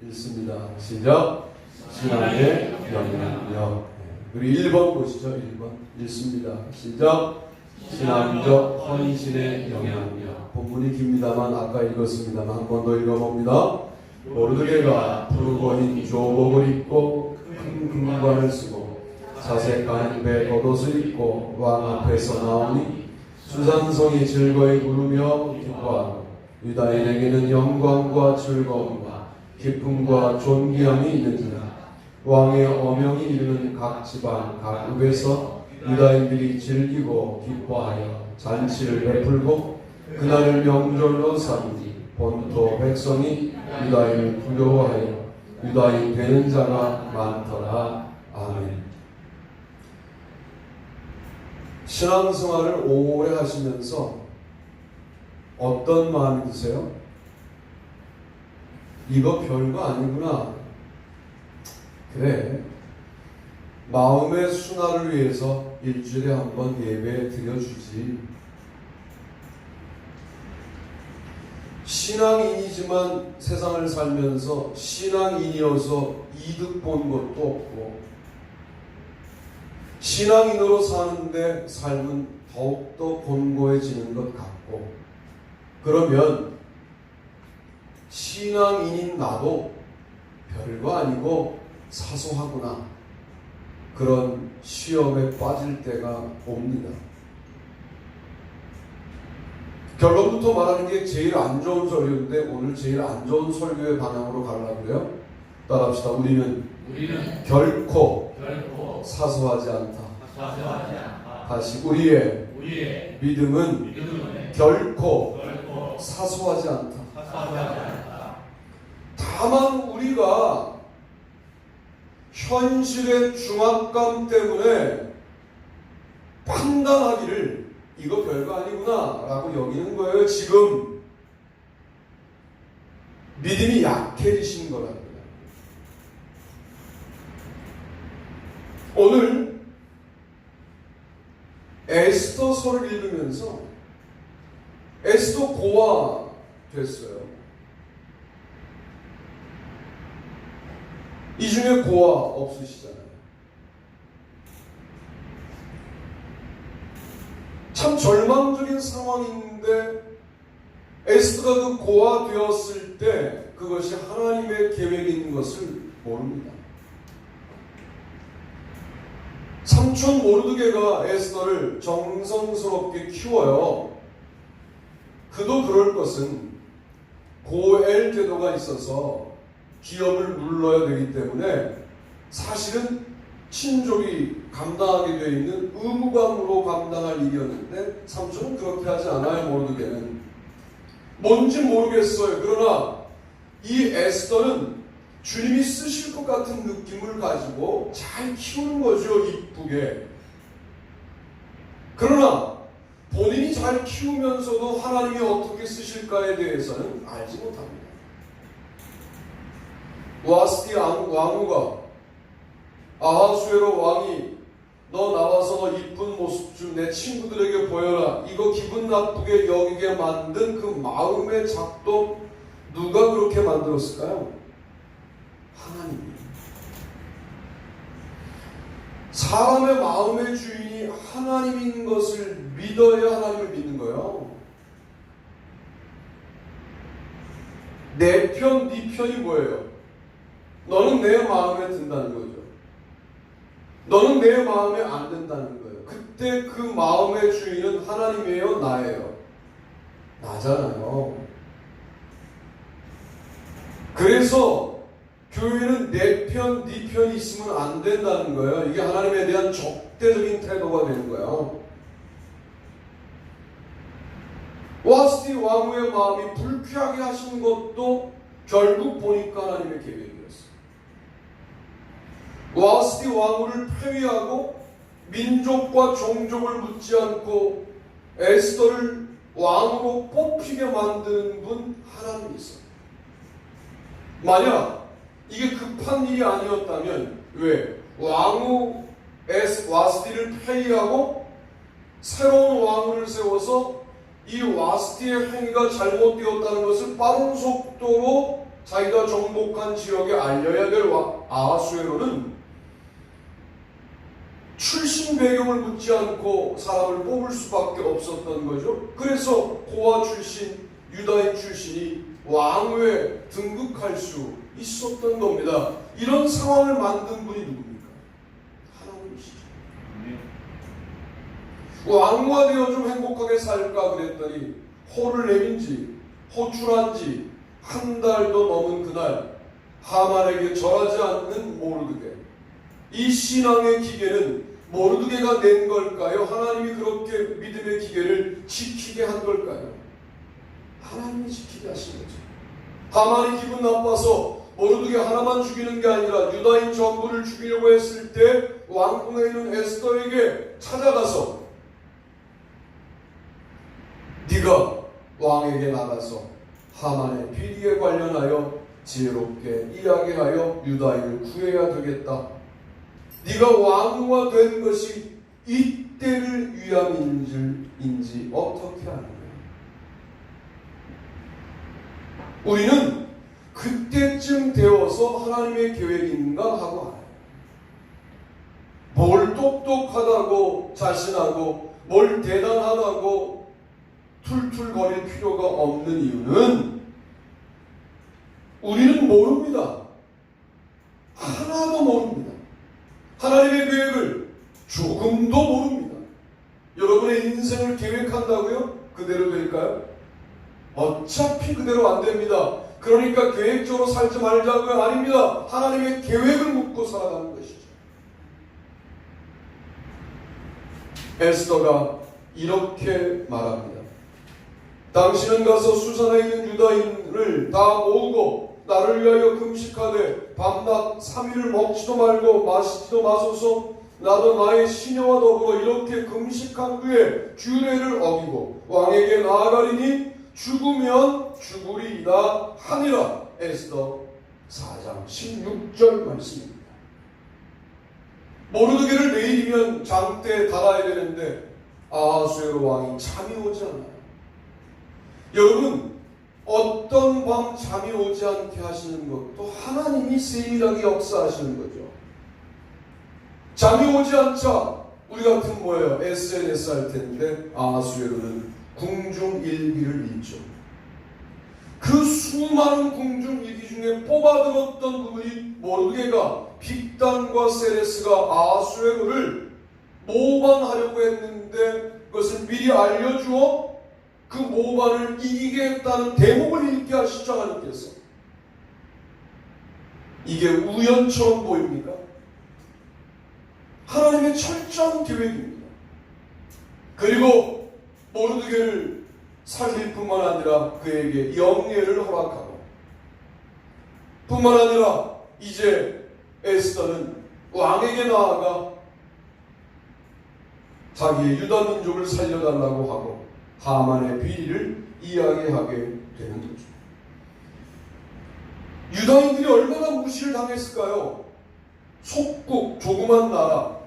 읽습니다. 시작. 신앙의 영향력. 우리 1번 보시죠. 1번 읽습니다. 시작. 신앙적 헌신의 영향력. 본문이 깁니다만 아까 읽었습니다만 한 번 더 읽어봅니다. 모르드게가 푸르고 흰 조복을 입고 큰 금관을 쓰고 자색한 배 겉옷을 입고 왕 앞에서 나오니 수산성이 즐거이 부르며 기뻐하고 유다인에게는 영광과 즐거움과 기쁨과 존귀함이 있는지라. 왕의 어명이 이르는 각 지방 각 읍에서 유다인들이 즐기고 기뻐하여 잔치를 베풀고 그날을 명절로 삼으니 본토 백성이 유다인을 부러워하여 유다인 되는 자가 많더라. 아멘. 신앙생활을 오래 하시면서 어떤 마음이 드세요? 이거 별거 아니구나. 그래, 마음의 순화를 위해서 일주일에 한 번 예배 드려주지. 신앙인이지만 세상을 살면서 신앙인이어서 이득 본 것도 없고 신앙인으로 사는데 삶은 더욱더 곤고해지는 것 같고, 그러면 신앙인인 나도 별거 아니고 사소하구나, 그런 시험에 빠질 때가 옵니다. 결론부터 말하는 게 제일 안 좋은 설교인데 오늘 제일 안 좋은 설교의 방향으로 가려고요. 따라합시다. 우리는 결코 사소하지 않다. 다시 우리의 믿음은 결코 사소하지 않다. 다만 우리가 현실의 중압감 때문에 판단하기를 이거 별거 아니구나 라고 여기는 거예요. 지금 믿음이 약해지신 거랍니다. 오늘 에스더서를 읽으면서 에스더 고아 됐어요. 이 중에 고아 없으시잖아요. 참 절망적인 상황인데 에스더가 그 고아 되었을 때 그것이 하나님의 계획인 것을 모릅니다. 삼촌 모르드게가 에스더를 정성스럽게 키워요. 그도 그럴 것은 고엘 제도가 있어서 기업을 물러야 되기 때문에 사실은 친족이 감당하게 되어 있는 의무감으로 감당할 일이었는데 삼촌은 그렇게 하지 않아요. 모르드게는 뭔지 모르겠어요. 그러나 이 에스더는 주님이 쓰실 것 같은 느낌을 가지고 잘 키우는 거죠. 이쁘게. 그러나 본인이 잘 키우면서도 하나님이 어떻게 쓰실까에 대해서는 알지 못합니다. 와스티 왕후가 아하수에로 왕이 너 나와서 너 이쁜 모습 좀 내 친구들에게 보여라, 이거 기분 나쁘게 여기게 만든 그 마음의 작동 누가 그렇게 만들었을까요? 하나님이. 사람의 마음의 주인이 하나님인 것을 믿어야 하나님을 믿는 거예요. 내 편, 네 편이 뭐예요? 너는 내 마음에 든다는 거죠. 너는 내 마음에 안 든다는 거예요. 그때 그 마음의 주인은 하나님이에요? 나예요? 나잖아요. 그래서 교회는 내 편, 네 편이 있으면 안 된다는 거예요. 이게 하나님에 대한 적대적인 태도가 되는 거예요. 와스티 왕후의 마음이 불쾌하게 하신 것도 결국 보니까 하나님의 계획이었어요. 와스티 왕후를 폐위하고 민족과 종족을 묻지 않고 에스더를 왕으로 뽑히게 만드는 분 하나님이 있어요. 만약 이게 급한 일이 아니었다면 왜 왕후 와스티를 폐위하고 새로운 왕후를 세워서 이 와스티의 행위가 잘못되었다는 것을 빠른 속도로 자기가 정복한 지역에 알려야 될 아하수에로는 출신 배경을 묻지 않고 사람을 뽑을 수밖에 없었던 거죠. 그래서 고아 출신, 유다인 출신이 왕후에 등극할 수 있었던 겁니다. 이런 상황을 만든 분이 누굽니까? 하나님이시죠. 왕후가 되어 좀 행복하게 살까 그랬더니 호를 내민 지, 호출한 지 한 달도 넘은 그날 하만에게 절하지 않는 모르드게. 이 신앙의 기계는 모르드게가 낸 걸까요? 하나님이 그렇게 믿음의 기계를 지키게 한 걸까요? 하나님이 지키게 하신 거죠. 하만이 기분 나빠서 모르드게 하나만 죽이는 게 아니라 유다인 전부를 죽이려고 했을 때 왕궁에 있는 에스더에게 찾아가서 네가 왕에게 나가서 하만의 비리에 관련하여 지혜롭게 이야기하여 유다인을 구해야 되겠다. 네가 왕후가 된 것이 이때를 위함인지 어떻게 하는 거야? 우리는 그때쯤 되어서 하나님의 계획인가 하고 알아요. 뭘 똑똑하다고 자신하고 뭘 대단하다고 툴툴거릴 필요가 없는 이유는 우리는 모릅니다. 하나도 모릅니다. 하나님의 계획을 조금도 모릅니다. 여러분의 인생을 계획한다고요? 그대로 될까요? 어차피 그대로 안 됩니다. 그러니까 계획적으로 살지 말자고요? 아닙니다. 하나님의 계획을 묻고 살아가는 것이죠. 에스더가 이렇게 말합니다. 당신은 가서 수산에 있는 유다인을 다 모으고 나를 위하여 금식하되 밤낮 3일을 먹지도 말고 마시지도 마소서. 나도 나의 시녀와 더불어 이렇게 금식한 후에 규례를 어기고 왕에게 나아가리니 죽으면 죽으리이다 하니라. 에스더 4장 16절 말씀입니다. 모르드게를 내일이면 장대에 달아야 되는데 아하수에로 왕이 잠이 오지 않아요. 여러분, 어떤 밤 잠이 오지 않게 하시는 것도 하나님이 세밀하게 역사하시는 거죠. 잠이 오지 않자 우리 같은 뭐예요? SNS 할 텐데 아하수에로는 궁중일기를 읽죠. 그 수많은 궁중일기 중에 뽑아들었던 부분이 모르드게가 빅단과 세레스가 아하수에로를 모반하려고 했는데 그것을 미리 알려주어 그 모반을 이기겠다는 대목을 읽게 하시죠. 하나님께서. 이게 우연처럼 보입니까? 하나님의 철저한 계획입니다. 그리고 모르드게를 살릴 뿐만 아니라 그에게 영예를 허락하고 뿐만 아니라 이제 에스더는 왕에게 나아가 자기의 유다 민족을 살려달라고 하고 하만의 비리를 이야기하게 되는 거죠. 유다인들이 얼마나 무시를 당했을까요? 속국 조그만 나라.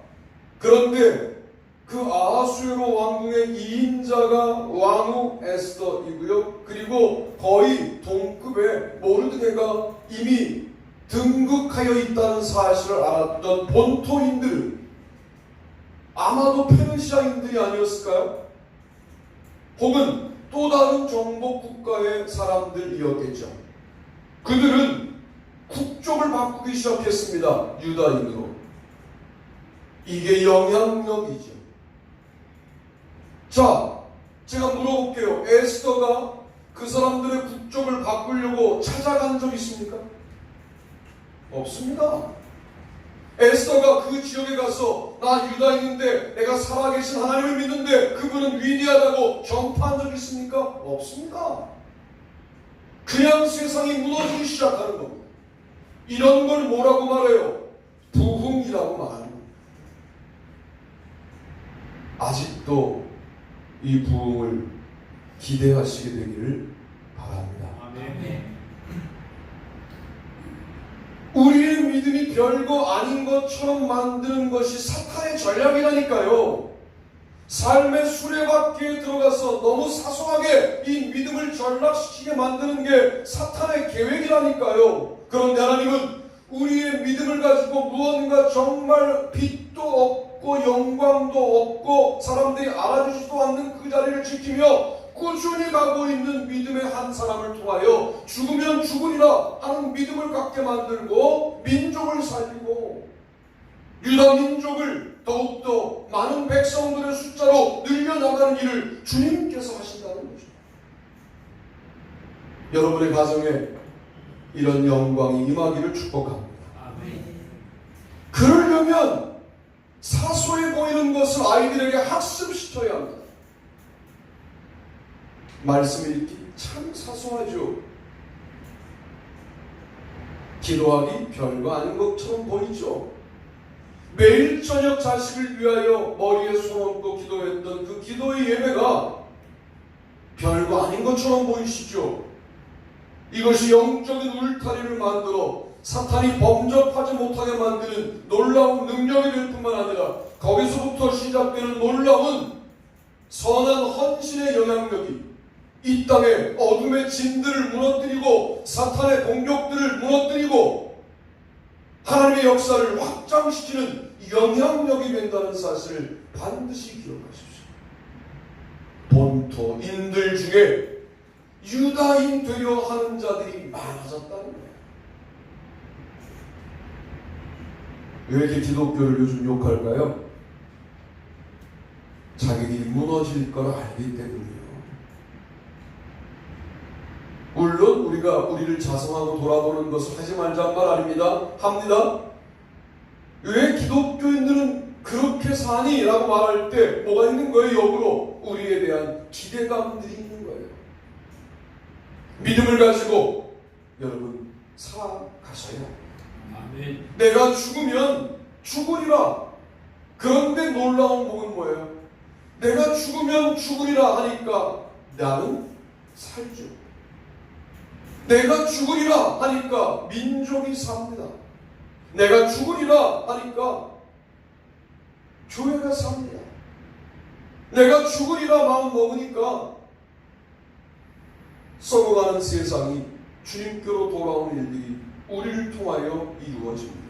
그런데 그 아하수에로 왕궁의 2인자가 왕후 에스더이고요. 그리고 거의 동급의 모르드게가 이미 등극하여 있다는 사실을 알았던 본토인들은 아마도 페르시아인들이 아니었을까요? 혹은 또 다른 정복 국가의 사람들이었겠죠. 그들은 국적을 바꾸기 시작했습니다. 유다인으로. 이게 영향력이죠. 자, 제가 물어볼게요. 에스더가 그 사람들의 국적을 바꾸려고 찾아간 적 있습니까? 없습니다. 에스더가 그 지역에 가서 나 유다인인데 내가 살아계신 하나님을 믿는데 그분은 위대하다고 전파한 적 있습니까? 없습니다. 그냥 세상이 무너지기 시작하는 겁니다. 이런 걸 뭐라고 말해요? 부흥이라고 말하는 겁니다. 아직도 이 부흥을 기대하시게 되기를 바랍니다. 아멘. 우리의 믿음이 별거 아닌 것처럼 만드는 것이 사탄의 전략이라니까요. 삶의 수레바퀴에 들어가서 너무 사소하게 이 믿음을 전락시키게 만드는 게 사탄의 계획이라니까요. 그런데 하나님은 우리의 믿음을 가지고 무언가 정말 빛도 없고 영광도 없고 사람들이 알아주지도 않는 그 자리를 지키며 꾸준히 가고 있는 믿음의 한 사람을 통하여 죽으면 죽으리라 하는 믿음을 갖게 만들고 민족을 살리고 유다 민족을 더욱더 많은 백성들의 숫자로 늘려나가는 일을 주님께서 하신다는 거죠. 여러분의 가정에 이런 영광이 임하기를 축복합니다. 그러려면 사소해 보이는 것을 아이들에게 학습시켜야 합니다. 말씀 읽기 참 사소하죠. 기도하기 별거 아닌 것처럼 보이죠. 매일 저녁 자식을 위하여 머리에 손 얹고 기도했던 그 기도의 예배가 별거 아닌 것처럼 보이시죠. 이것이 영적인 울타리를 만들어 사탄이 범접하지 못하게 만드는 놀라운 능력이 될 뿐만 아니라 거기서부터 시작되는 놀라운 선한 헌신의 영향력이 이 땅에 어둠의 진들을 무너뜨리고 사탄의 공격들을 무너뜨리고 하나님의 역사를 확장시키는 영향력이 된다는 사실을 반드시 기억하십시오. 본토인들 중에 유다인 되려 하는 자들이 많아졌다는 거예요. 왜 이렇게 기독교를 요즘 욕할까요? 자기들이 무너질 걸 알기 때문이에요. 물론 우리가 우리를 자성하고 돌아보는 것을 하지 말자는 말 아닙니다. 합니다. 왜 기독교인들은 그렇게 사니? 라고 말할 때 뭐가 있는 거예요? 역으로 우리에 대한 기대감들이 있는 거예요. 믿음을 가지고 여러분 살아가셔야 합니다. 아멘. 내가 죽으면 죽으리라. 그런데 놀라운 복은 뭐예요? 내가 죽으면 죽으리라 하니까 나는 살죠. 내가 죽으리라 하니까 민족이 삽니다. 내가 죽으리라 하니까 교회가 삽니다. 내가 죽으리라 마음 먹으니까 썩어가는 세상이 주님께로 돌아온 일들이 우리를 통하여 이루어집니다.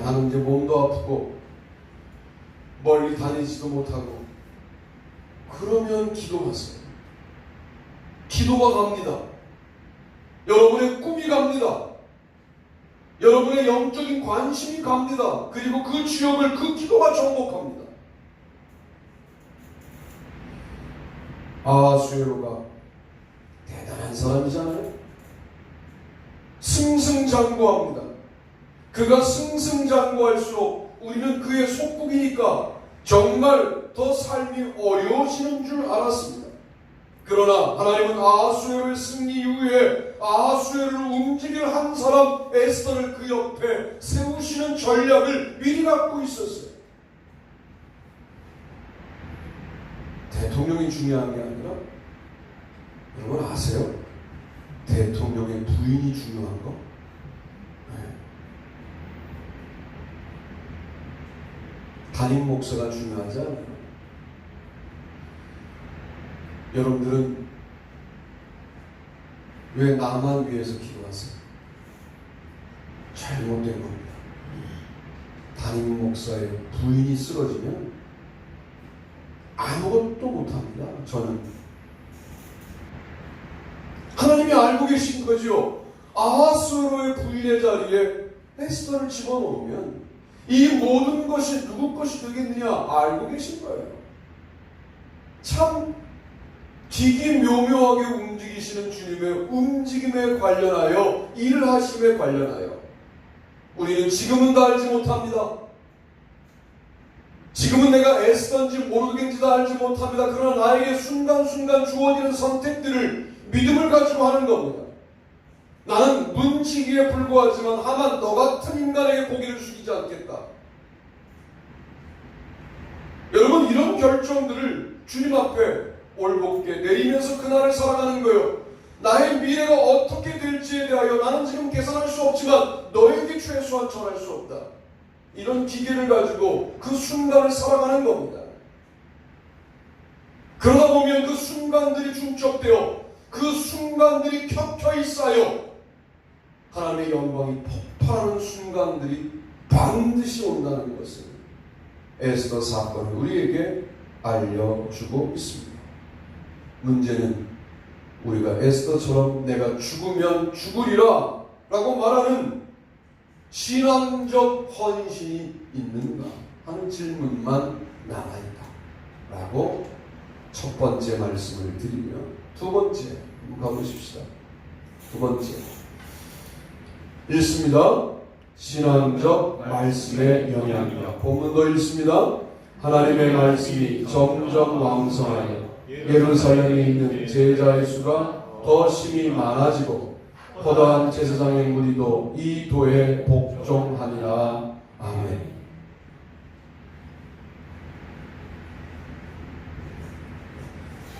나는 이제 몸도 아프고 멀리 다니지도 못하고 그러면 기도하세요. 기도가 갑니다. 여러분의 꿈이 갑니다. 여러분의 영적인 관심이 갑니다. 그리고 그 지역을 그 기도가 정복합니다. 아하수에로가 대단한 사람이잖아요. 승승장구합니다. 그가 승승장구할수록 우리는 그의 속국이니까 정말 더 삶이 어려워지는 줄 알았습니다. 그러나 하나님은 아하수에로의 승리 이후에 아하수에로를 움직일 한 사람 에스더를 그 옆에 세우시는 전략을 미리 갖고 있었어요. 대통령이 중요한 게 아니라 여러분 아세요? 대통령의 부인이 중요한 거? 담임 목사가 중요하지 않아요. 여러분들은 왜 나만 위해서 기도하세요? 잘못된 겁니다. 담임 목사의 부인이 쓰러지면 아무것도 못합니다. 저는 하나님이 알고 계신 거죠. 아하수에로의 부인의 자리에 에스더를 집어넣으면 이 모든 것이 누구 것이 되겠느냐 알고 계신 거예요. 참 되게 묘묘하게 움직이시는 주님의 움직임에 관련하여 일을 하심에 관련하여 우리는 지금은 다 알지 못합니다. 지금은 내가 애쓰던지 모르겠는지 다 알지 못합니다. 그러나 나에게 순간순간 주어지는 선택들을 믿음을 가지고 하는 겁니다. 나는 문지기에 불과하지만 하만 너 같은 인간에게 고개를 숙이지 않겠다. 여러분 이런 결정들을 주님 앞에 올곧게 내리면서 그날을 살아가는 거예요. 나의 미래가 어떻게 될지에 대하여 나는 지금 계산할 수 없지만 너에게 최소한 전할 수 없다. 이런 기계를 가지고 그 순간을 살아가는 겁니다. 그러다 보면 그 순간들이 중첩되어 그 순간들이 켜켜이 쌓여 하나님의 영광이 폭발하는 순간들이 반드시 온다는 것을 에스더 사건은 우리에게 알려주고 있습니다. 문제는 우리가 에스더처럼 내가 죽으면 죽으리라 라고 말하는 신앙적 헌신이 있는가 하는 질문만 남아있다 라고 첫 번째 말씀을 드리며 두 번째 한번 가보십시다. 두 번째 읽습니다. 신앙적 말씀의 영향력. 본문도 읽습니다. 하나님의 말씀이 점점 왕성하여 예루살렘에 있는 제자의 수가 더 심히 많아지고 허다한 제사장의 무리도 이 도에 복종하니라. 아멘.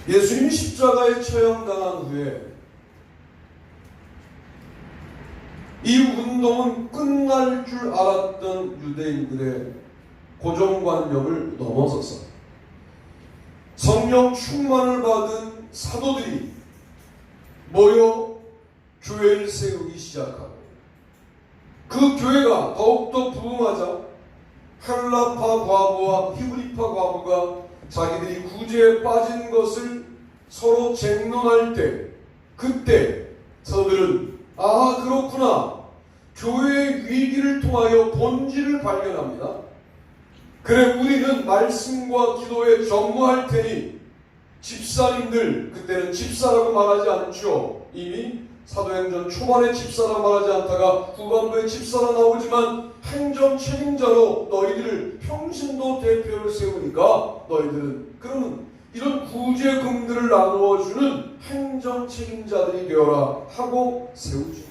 예수님이 십자가에 처형당한 후에 이 운동은 끝날 줄 알았던 유대인들의 고정관념을 넘어서서 성령 충만을 받은 사도들이 모여 교회를 세우기 시작하고 그 교회가 더욱더 부흥하자 헬라파 과부와 히브리파 과부가 자기들이 구제에 빠진 것을 서로 쟁론할 때 그때 사도들은 아 그렇구나 교회의 위기를 통하여 본질을 발견합니다. 그래 우리는 말씀과 기도에 전무할 테니 집사님들 그때는 집사라고 말하지 않죠. 이미 사도행전 초반에 집사라 말하지 않다가 후반부에 집사라 나오지만 행정 책임자로 너희들을 평신도 대표를 세우니까 너희들은 그러면 이런 구제금들을 나누어주는 행정 책임자들이 되어라 하고 세우죠.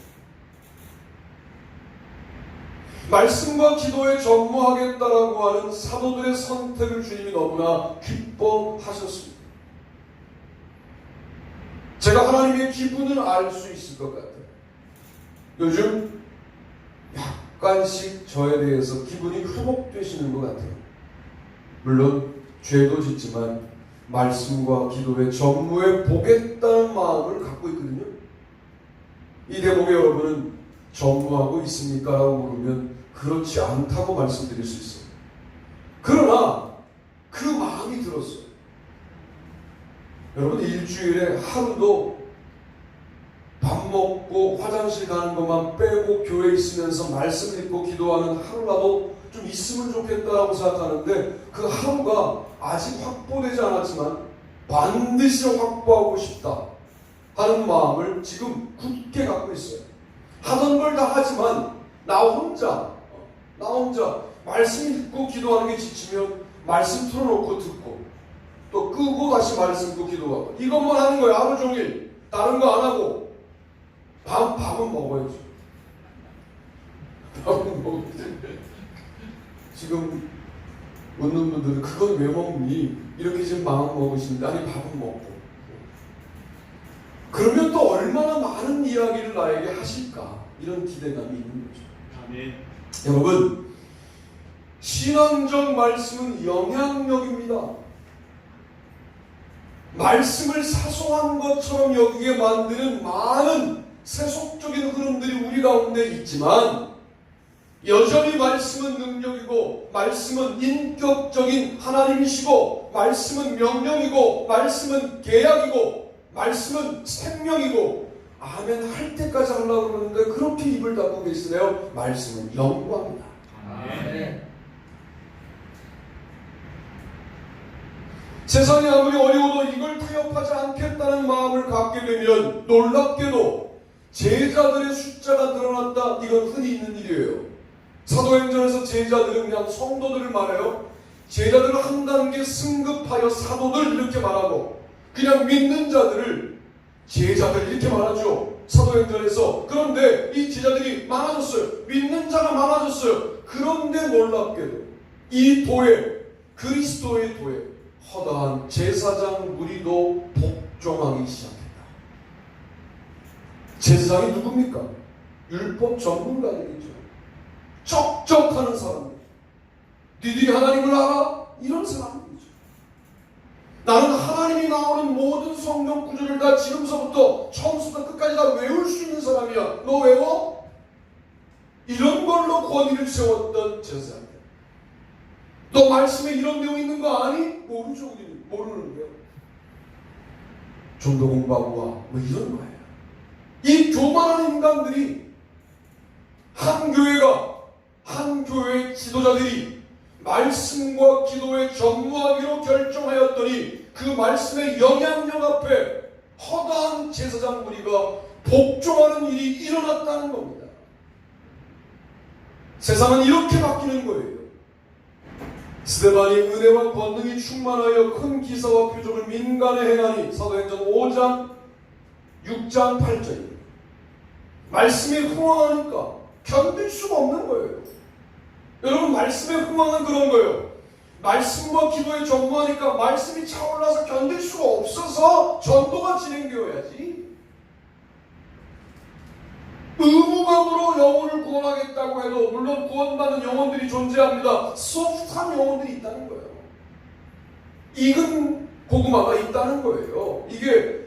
말씀과 기도에 전무하겠다라고 하는 사도들의 선택을 주님이 너무나 기뻐하셨습니다. 제가 하나님의 기분을 알 수 있을 것 같아요. 요즘 약간씩 저에 대해서 기분이 회복되시는 것 같아요. 물론 죄도 짓지만 말씀과 기도에 전무해 보겠다는 마음을 갖고 있거든요. 이 대목에 여러분은 전무하고 있습니까? 라고 물으면 그렇지 않다고 말씀드릴 수 있어요. 그러나 그 마음이 들었어요. 여러분 일주일에 하루도 밥 먹고 화장실 가는 것만 빼고 교회에 있으면서 말씀 읽고 기도하는 하루라도 좀 있으면 좋겠다라고 생각하는데 그 하루가 아직 확보되지 않았지만 반드시 확보하고 싶다 하는 마음을 지금 굳게 갖고 있어요. 하던 걸 다 하지만 나 혼자 말씀 읽고 기도하는 게 지치면 말씀 틀어놓고 듣고 또 끄고 다시 말씀 듣고 기도하고 이것만 하는 거예요. 하루 종일 다른 거 안 하고 밥은 먹어야죠. 밥은 먹어야지. 지금 웃는 분들은 그건 왜 먹니? 이렇게 지금 마음 먹으시는데 아니 밥은 먹고 그러면 또 얼마나 많은 이야기를 나에게 하실까 이런 기대감이 있는 거죠. 아멘. 여러분 신앙적 말씀은 영향력입니다. 말씀을 사소한 것처럼 여기게 만드는 많은 세속적인 흐름들이 우리 가운데 있지만 여전히 말씀은 능력이고 말씀은 인격적인 하나님이시고 말씀은 명령이고 말씀은 계약이고 말씀은 생명이고 아멘 할 때까지 하려고 그러는데 그렇게 입을 닫고 계시네요. 말씀은 영광이다. 아멘. 세상이 아무리 어려워도 이걸 타협하지 않겠다는 마음을 갖게 되면 놀랍게도 제자들의 숫자가 늘어났다. 이건 흔히 있는 일이에요. 사도행전에서 제자들은 그냥 성도들을 말해요. 제자들을 한 단계 승급하여 사도들 이렇게 말하고 그냥 믿는 자들을 제자들 이렇게 말하죠. 사도행전에서. 그런데 이 제자들이 많아졌어요. 믿는 자가 많아졌어요. 그런데 놀랍게도 이 도에 그리스도의 도에 허다한 제사장 무리도 복종하기 시작했다. 제사장이 누굽니까? 율법 전문가들이죠. 쩍쩍하는 사람들. 니들이 하나님을 알아? 이런 사람들이죠. 나는 하나님이 나오는 모든 성경 구절을 다 지금서부터 처음부터 끝까지 다 외울 수 있는 사람이야. 너 외워? 이런 걸로 권위를 세웠던 제사장들. 너 말씀에 이런 내용 있는 거 아니? 모르죠. 모르는 거예요. 좀 더 공부하고 와. 뭐 이런 거예요. 이 교만한 인간들이 한 교회의 지도자들이 말씀과 기도에 전무하기로 결정하였더니 그 말씀의 영향력 앞에 허다한 제사장 무리가 복종하는 일이 일어났다는 겁니다. 세상은 이렇게 바뀌는 거예요. 스데반이 은혜와 권능이 충만하여 큰 기사와 표적을 민간에 행하니 사도행전 5장 6장 8절입니다. 말씀에 흥황하니까 견딜 수가 없는 거예요. 여러분, 말씀에 흥황은 그런 거예요. 말씀과 기도에 전무하니까 말씀이 차올라서 견딜 수가 없어서 전도가 진행되어야지. 의무감으로 영혼을 구원하겠다고 해도 물론 구원받는 영혼들이 존재합니다. 소프트한 영혼들이 있다는 거예요. 익은 고구마가 있다는 거예요. 이게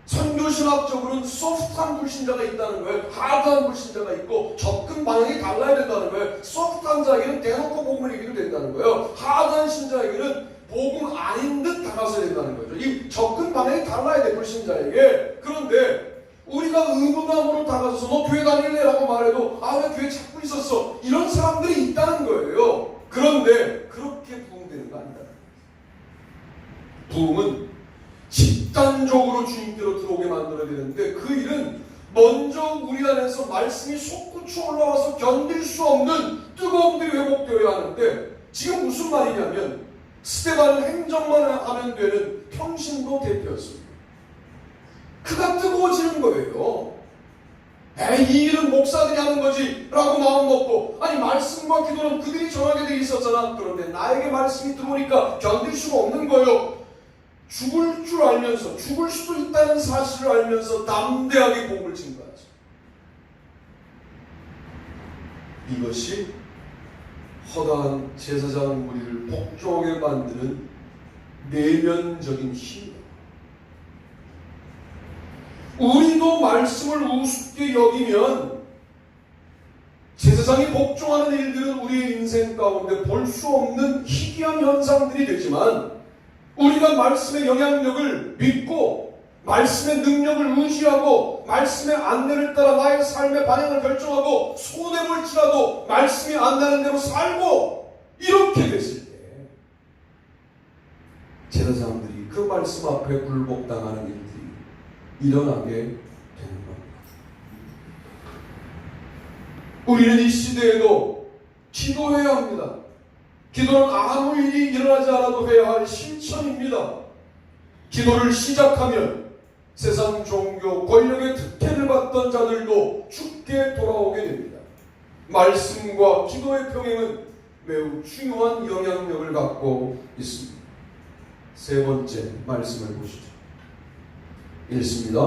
선교신학적으로는 소프트한 불신자가 있다는 거예요. 하드한 불신자가 있고 접근 방향이 달라야 된다는 거예요. 소프트한 자에게는 대놓고 복음을 얘기도 된다는 거예요. 하드한 신자에게는 복음 아닌 듯 다가서야 된다는 거죠. 이 접근 방향이 달라야 돼, 불신자에게. 그런데 우리가 의무감으로 다가서서 너 교회 다닐래? 라고 말해도 아, 왜 교회 찾고 있었어? 이런 사람들이 있다는 거예요. 그런데 그렇게 부흥되는 거 아니다. 부흥은 집단적으로 주님께로 들어오게 만들어야 되는데 그 일은 먼저 우리 안에서 말씀이 솟구쳐 올라와서 견딜 수 없는 뜨거움들이 회복되어야 하는데 지금 무슨 말이냐면 스데반은 행정만 하면 되는 평신도 대표였습니다. 그가 뜨거워지는 거예요. 이 일은 목사들이 하는 거지 라고 마음 먹고 아니 말씀과 기도는 그들이 정하게 돼 있었잖아. 그런데 나에게 말씀이 들어오니까 견딜 수가 없는 거예요. 죽을 줄 알면서 죽을 수도 있다는 사실을 알면서 담대하게 복음을 증거하죠. 이것이 허다한 제사장 무리를 복종하게 만드는 내면적인 힘이다. 우리도 말씀을 우습게 여기면 제사장이 복종하는 일들은 우리의 인생 가운데 볼 수 없는 희귀한 현상들이 되지만 우리가 말씀의 영향력을 믿고 말씀의 능력을 의지하고 말씀의 안내를 따라 나의 삶의 방향을 결정하고 손해볼지라도 말씀이 안내하는 대로 살고 이렇게 됐을 때 제사장들이 그 말씀 앞에 굴복당하는 일들이 일어나게 되는 겁니다. 우리는 이 시대에도 기도해야 합니다. 기도는 아무 일이 일어나지 않아도 해야 할 실천입니다. 기도를 시작하면 세상 종교 권력의 특혜를 받던 자들도 죽게 돌아오게 됩니다. 말씀과 기도의 평행은 매우 중요한 영향력을 갖고 있습니다. 세 번째 말씀을 보시죠. 읽습니다.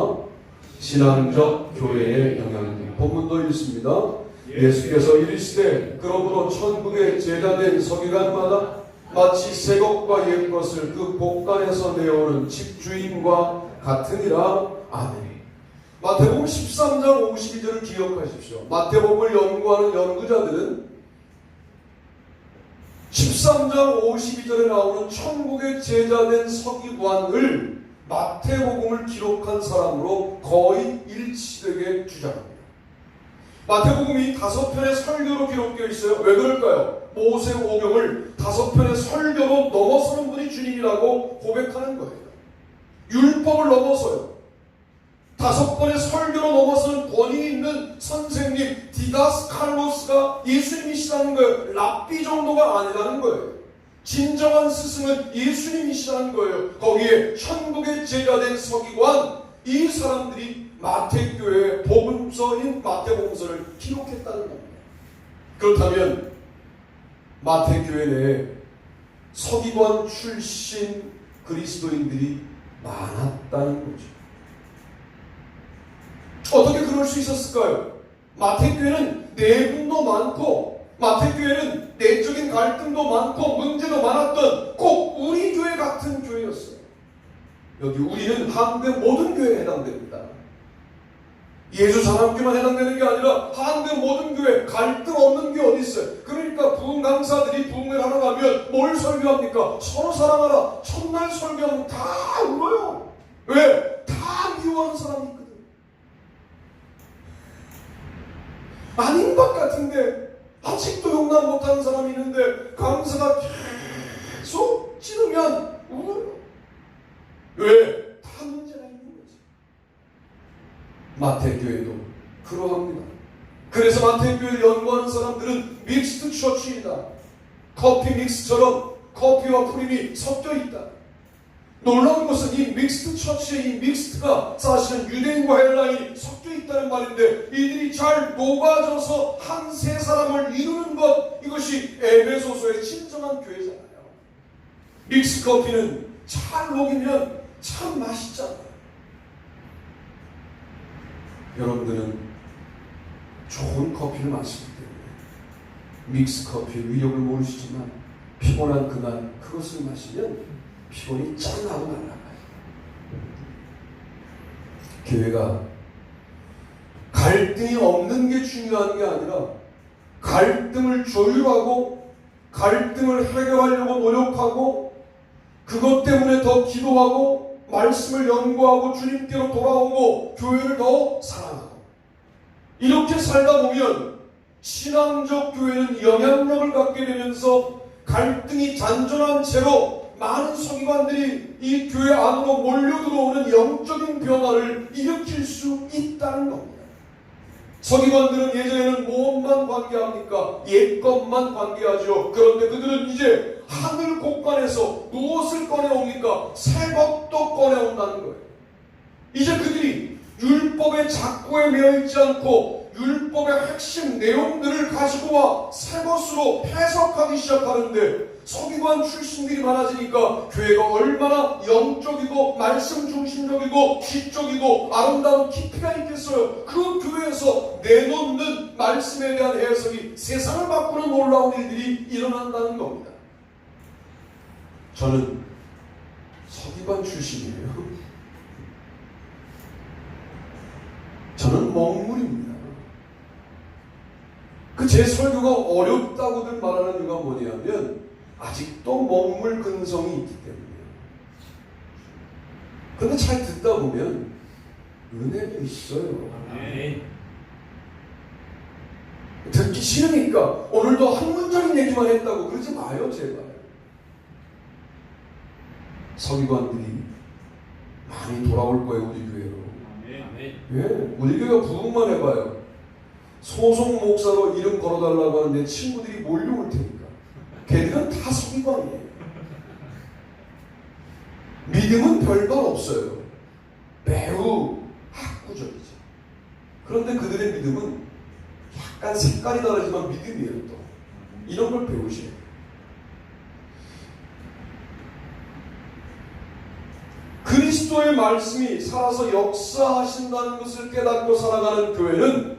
신앙적 교회의 영향력. 본문도 읽습니다. 예수께서 이르시되 그러므로 천국에 제자된 서기관마다 마치 새 것과 옛 것을 그 복간에서 내어오는 집주인과 같으니라. 아멘. 마태복음 13장 52절을 기억하십시오. 마태복음을 연구하는 연구자들은 13장 52절에 나오는 천국의 제자된 서기관을 마태복음을 기록한 사람으로 거의 일치되게 주장합니다. 마태복음이 5편의 설교로 기록되어 있어요. 왜 그럴까요? 모세오경을 5편의 설교로 넘어서는 분이 주님이라고 고백하는 거예요. 율법을 넘어서요. 5번의 설교로 넘어서는 권위 있는 선생님 디다스칼로스가 예수님이시라는 거예요. 랍비 정도가 아니라는 거예요. 진정한 스승은 예수님이시라는 거예요. 거기에 천국의 제자된 서기관, 이 사람들이 마태교회의 복음서인 마태복음서를 기록했다는 겁니다. 그렇다면 마태교회 내에 서기관 출신 그리스도인들이 많았다는 거죠. 어떻게 그럴 수 있었을까요? 마태교회는 내분도 많고 마태교회는 내적인 갈등도 많고 문제도 많았던 꼭 우리 교회 같은 교회였어요. 여기 우리는 한국의 모든 교회에 해당됩니다. 예수 사람교만 해당되는 게 아니라 한국의 모든 교회, 갈등 없는 교회 어디 있어요? 그러니까 부흥 강사들이 부흥을 하러 가면 뭘 설교합니까? 서로 사랑하라. 첫날 설교하면 다 울어요. 왜? 다 미워하는 사람이 있거든. 아닌 것 같은데 아직도 용납 못하는 사람이 있는데 강사가 계속 찌르면 울어요. 왜? 다 문제가 있는 거지. 마태교회도 그러합니다. 그래서 마태교회를 연구하는 사람들은 믹스드 처치이다. 커피 믹스처럼 커피와 크림이 섞여 있다. 놀라운 것은 이 믹스드 처치의 이 믹스드가 사실은 유대인과 헬라인이 섞여 있다는 말인데 이들이 잘 녹아져서 한 세 사람을 이루는 것, 이것이 에베소서의 진정한 교회잖아요. 믹스 커피는 잘 녹이면 참 맛있잖아요. 여러분들은 좋은 커피를 마시기 때문에 믹스 커피의 위력을 모르시지만 피곤한 그날 그것을 마시면 피곤이 짠 하고 날아가요. 교회가 갈등이 없는 게 중요한 게 아니라 갈등을 조율하고 갈등을 해결하려고 노력하고 그것 때문에 더 기도하고 말씀을 연구하고 주님께로 돌아오고 교회를 더 사랑하고 이렇게 살다 보면 신앙적 교회는 영향력을 갖게 되면서 갈등이 잔존한 채로 많은 서기관들이 이 교회 안으로 몰려들어오는 영적인 변화를 일으킬 수 있다는 겁니다. 서기관들은 예전에는 무엇만 관계합니까? 옛것만 관계하죠. 그런데 그들은 이제 하늘 곳간에서 무엇을 꺼내옵니까? 새 것도 꺼내온다는 거예요. 이제 그들이 율법의 작고에 매여있지 않고 율법의 핵심 내용들을 가지고 와 새 것으로 해석하기 시작하는데 서기관 출신들이 많아지니까 교회가 얼마나 영적이고 말씀 중심적이고 지적이고 아름다운 깊이가 있겠어요. 그 교회에서 내놓는 말씀에 대한 해석이 세상을 바꾸는 놀라운 일들이 일어난다는 겁니다. 저는 서기관 출신이에요. 저는 먹물입니다. 제 설교가 어렵다고들 말하는 이유가 뭐냐면 아직도 먹물 근성이 있기 때문이에요. 그런데 잘 듣다 보면 은혜도 있어요. 듣기 싫으니까 오늘도 학문적인 얘기만 했다고 그러지 마요, 제발. 서기관들이 많이 돌아올 거예요, 우리 교회로. 예, 우리 교회가 부흥만 해봐요. 소속 목사로 이름 걸어달라고 하는데 친구들이 몰려올 테니까. 걔들은 다 서기관이에요. 믿음은 별반 없어요. 매우 학구적이죠. 그런데 그들의 믿음은 약간 색깔이 다르지만 믿음이에요. 또 이런 걸 배우셔야 돼요. 그리스도의 말씀이 살아서 역사하신다는 것을 깨닫고 살아가는 교회는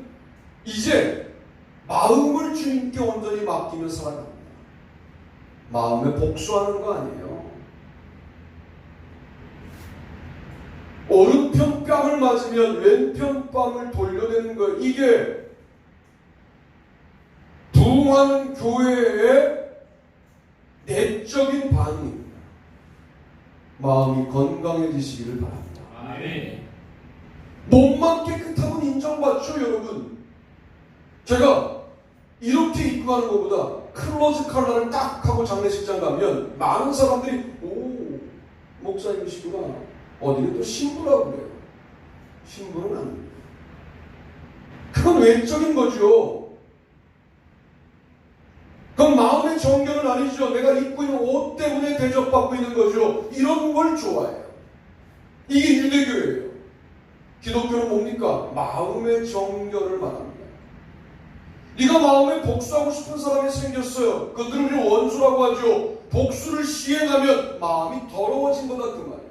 이제 마음을 주님께 온전히 맡기며 살아갑니다. 마음에 복수하는 거 아니에요. 오른편 뺨을 맞으면 왼편 뺨을 돌려대는 거예요. 이게 부흥하는 교회의 내적인 반응입니다. 마음이 건강해지시기를 바랍니다. 아멘. 몸만 깨끗하면 인정받죠, 여러분. 제가 이렇게 입고 가는 것보다 클로즈 칼라를 딱 하고 장례식장 가면 많은 사람들이 오, 목사님이시구나. 어디는 또 신부라고 그래요. 신부는 아닙니다. 그건 외적인 거죠. 그건 마음의 정결은 아니죠. 내가 입고 있는 옷 때문에 대접받고 있는 거죠. 이런 걸 좋아해요. 이게 유대교예요. 기독교는 뭡니까? 마음의 정결을 말합니다. 네가 마음에 복수하고 싶은 사람이 생겼어요. 그들을 우리 원수라고 하죠. 복수를 시행하면 마음이 더러워진 거다 그 말이에요.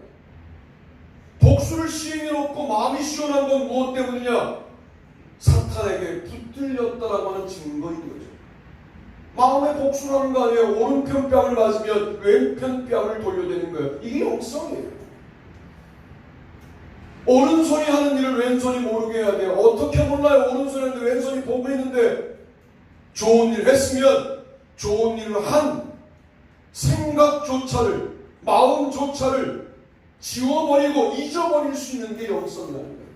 복수를 시행해놓고 마음이 시원한 건 무엇 때문이냐? 사탄에게 붙들렸다라고 하는 증거인 거죠. 마음에 복수를 하는 거 아니에요. 오른편 뺨을 맞으면 왼편 뺨을 돌려대는 거예요. 이게 영성이에요. 오른손이 하는 일을 왼손이 모르게 해야 돼요. 어떻게 몰라요? 오른손이 하는데 왼손이 보고 있는데 좋은 일 했으면 좋은 일을 한 생각조차를, 마음조차를 지워버리고 잊어버릴 수 있는 게 영성이라는 거예요.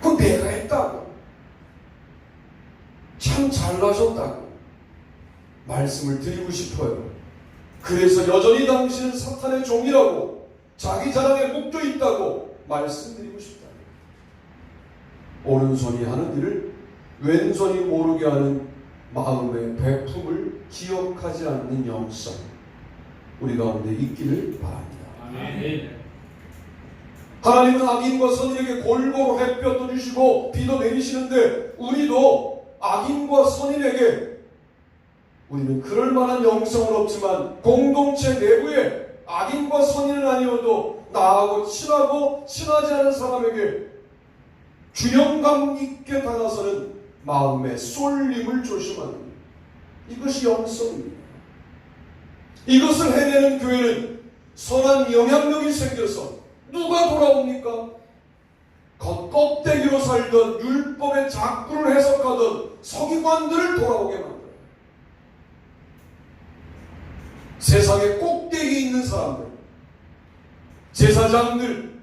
그건 내가 했다고, 참 잘나셨다고 말씀을 드리고 싶어요. 그래서 여전히 당신은 사탄의 종이라고, 자기 자랑에 묶여 있다고 말씀드리고 싶다. 오른손이 하는 일을 왼손이 모르게 하는 마음의 배품을 기억하지 않는 영성, 우리 가운데 있기를 바랍니다. 아멘. 하나님은 악인과 선인에게 골고루 햇볕도 주시고 비도 내리시는데, 우리도 악인과 선인에게, 우리는 그럴 만한 영성은 없지만 공동체 내부에 악인과 선인은 아니어도 나하고 친하고 친하지 않은 사람에게 균형감 있게 다가서는 마음의 쏠림을 조심하는, 이것이 영성입니다. 이것을 해내는 교회는 선한 영향력이 생겨서 누가 돌아옵니까? 겉껍데기로 살던 율법의 작부를 해석하던 서기관들을 돌아오게 만들어요. 세상의 꼭대기에 있는 사람들, 제사장들,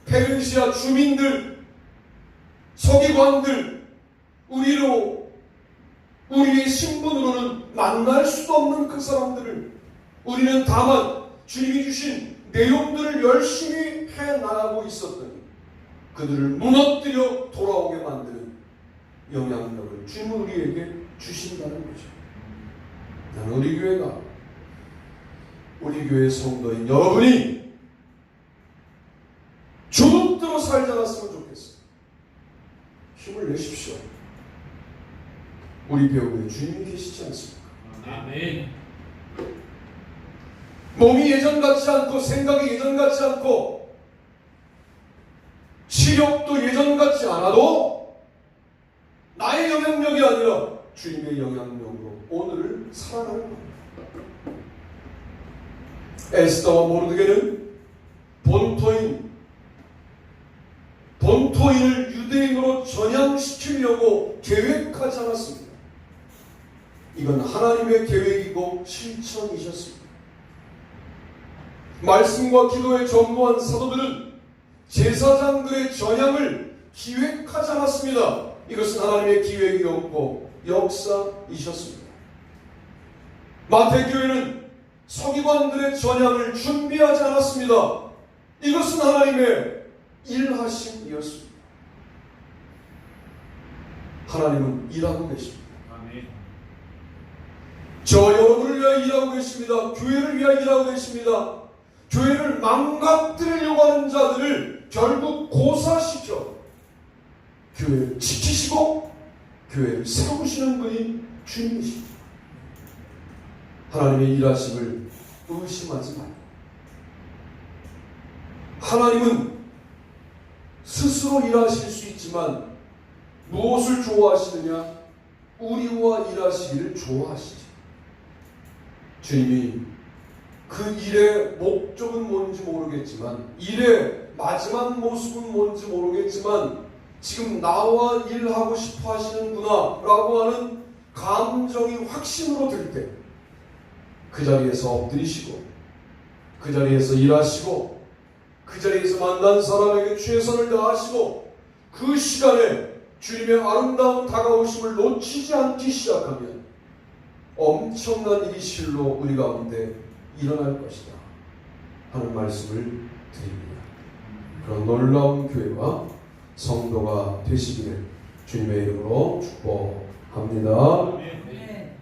페르시아 주민들, 서기관들, 우리의 신분으로는 만날 수도 없는 그 사람들을 우리는 다만 주님이 주신 내용들을 열심히 해나가고 있었더니 그들을 무너뜨려 돌아오게 만드는 영향력을 주님은 우리에게 주신다는 거죠. 나는 우리 교회 성도인 여러분이 주눅들어 살지 않았으면 좋겠어요. 힘을 내십시오. 우리 배우에 주님이 계시지 않습니까? 아멘. 몸이 예전 같지 않고 생각이 예전 같지 않고 시력도 예전 같지 않아도 나의 영향력이 아니라 주님의 영향력으로 오늘을 살아가는 겁니다. 에스더와 모르드게는 본토인을 유대인으로 전향시키려고 계획하지 않았습니다. 이건 하나님의 계획이고 실천이셨습니다. 말씀과 기도에 전무한 사도들은 제사장들의 전향을 기획하지 않았습니다. 이것은 하나님의 기획이었고 역사이셨습니다. 마태교회는 서기관들의 전향을 준비하지 않았습니다. 이것은 하나님의 일하심이었습니다. 하나님은 일하고 계십니다. 아멘. 저 여러분을 위하여 일하고 계십니다. 교회를 위하여 일하고 계십니다. 교회를 망가뜨리려고 하는 자들을 결국 고사시켜 교회를 지키시고 교회를 세우시는 분이 주님이십니다. 하나님의 일하심을 의심하지 말고, 하나님은 스스로 일하실 수 있지만 무엇을 좋아하시느냐? 우리와 일하시기를 좋아하시죠. 주님이 그 일의 목적은 뭔지 모르겠지만, 일의 마지막 모습은 뭔지 모르겠지만 지금 나와 일하고 싶어 하시는구나 라고 하는 감정이 확신으로 들 때 그 자리에서 엎드리시고, 그 자리에서 일하시고, 그 자리에서 만난 사람에게 최선을 다하시고, 그 시간에 주님의 아름다운 다가오심을 놓치지 않기 시작하면 엄청난 일이 실로 우리 가운데 일어날 것이다 하는 말씀을 드립니다. 그런 놀라운 교회와 성도가 되시기를 주님의 이름으로 축복합니다.